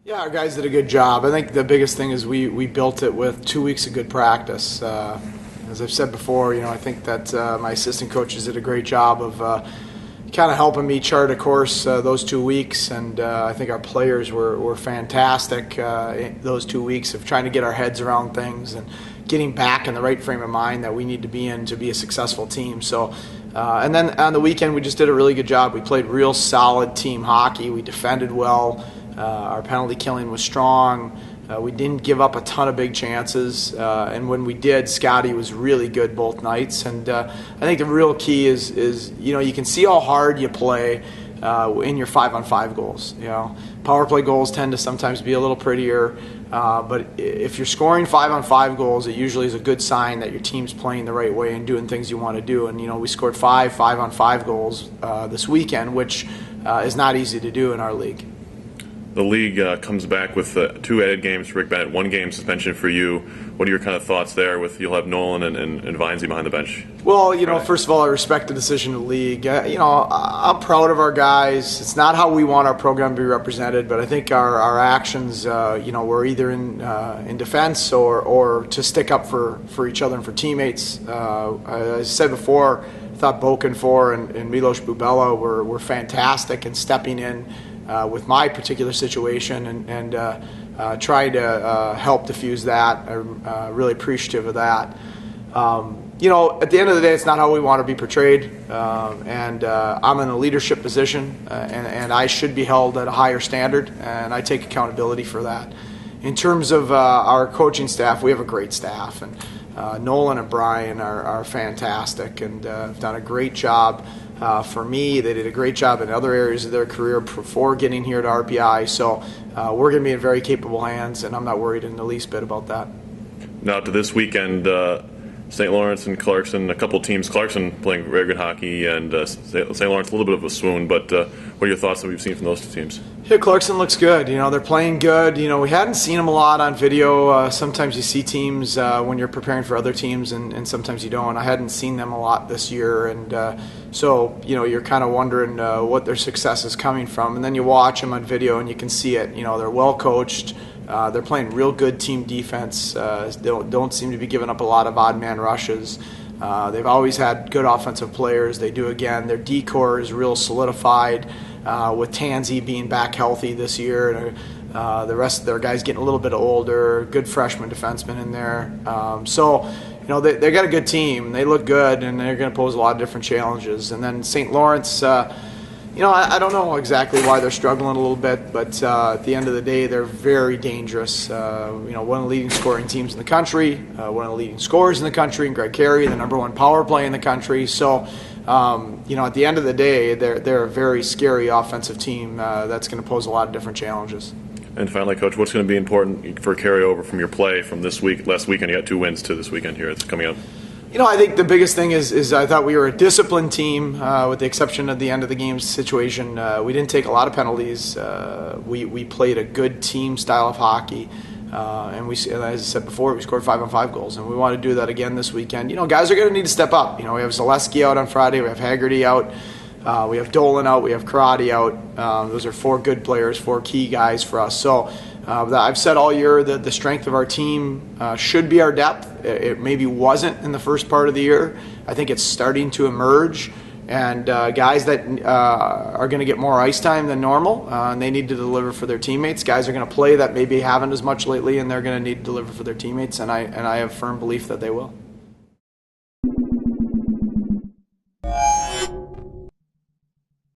Yeah, our guys did a good job. I think the biggest thing is we built it with 2 weeks of good practice. As I've said before, I think that my assistant coaches did a great job of kind of helping me chart a course those 2 weeks, and I think our players were fantastic in those 2 weeks of trying to get our heads around things and getting back in the right frame of mind that we need to be in to be a successful team. So, and then on the weekend we just did a really good job. We played real solid team hockey. We defended well. Our penalty killing was strong. We didn't give up a ton of big chances, and when we did, Scotty was really good both nights. And I think the real key is you can see how hard you play in your 5-on-5 goals. Power play goals tend to sometimes be a little prettier, but if you're scoring 5-on-5 goals, it usually is a good sign that your team's playing the right way and doing things you want to do. And we scored 5-on-5 goals this weekend, which is not easy to do in our league. The league comes back with 2 added games for Rick Bennett, 1 game suspension for you. What are your kind of thoughts there? You'll have Nolan and Vinesy behind the bench. Well, first of all, I respect the decision of the league. I'm proud of our guys. It's not how we want our program to be represented, but I think our actions, were either in defense or to stick up for each other and for teammates. As I said before, I thought Bokenfor and Milos Bubela were fantastic in stepping in with my particular situation and try to help diffuse that. I'm really appreciative of that. At the end of the day, it's not how we want to be portrayed, and I'm in a leadership position, and I should be held at a higher standard, and I take accountability for that. In terms of our coaching staff, we have a great staff, and Nolan and Brian are fantastic and have done a great job. For me, they did a great job in other areas of their career before getting here to RPI, so we're going to be in very capable hands, and I'm not worried in the least bit about that. Now to this weekend, St. Lawrence and Clarkson, a couple teams, Clarkson playing very good hockey, and St. Lawrence a little bit of a swoon, but what are your thoughts that we've seen from those 2 teams? Yeah, Clarkson looks good. They're playing good. We hadn't seen them a lot on video. Sometimes you see teams when you're preparing for other teams, and sometimes you don't. I hadn't seen them a lot this year, and so you're kind of wondering what their success is coming from. And then you watch them on video, and you can see it. They're well coached. They're playing real good team defense. They don't seem to be giving up a lot of odd man rushes. They've always had good offensive players. They do again. Their D-core is real solidified. With Tansy being back healthy this year, and the rest of their guys getting a little bit older, good freshman defensemen in there. So they got a good team. They look good, and they're going to pose a lot of different challenges. And then St. Lawrence, I don't know exactly why they're struggling a little bit, but at the end of the day, they're very dangerous. One of the leading scoring teams in the country, one of the leading scorers in the country, and Greg Carey, the #1 power play in the country. So, at the end of the day, they're a very scary offensive team that's going to pose a lot of different challenges. And finally, Coach, what's going to be important for carryover from your play from this week? Last weekend, you got 2 wins to this weekend here. It's coming up. I think the biggest thing is I thought we were a disciplined team, with the exception of the end of the game situation. We didn't take a lot of penalties. We played a good team style of hockey. And as I said before, we scored 5-on-5 goals, and we want to do that again this weekend. Guys are going to need to step up. We have Zaleski out on Friday, we have Haggerty out, we have Dolan out, we have Karate out. Those are 4 good players, 4 key guys for us. So I've said all year that the strength of our team should be our depth. It maybe wasn't in the first part of the year. I think it's starting to emerge. And guys that are going to get more ice time than normal, and they need to deliver for their teammates. Guys are going to play that maybe haven't as much lately, and they're going to need to deliver for their teammates, and I have firm belief that they will.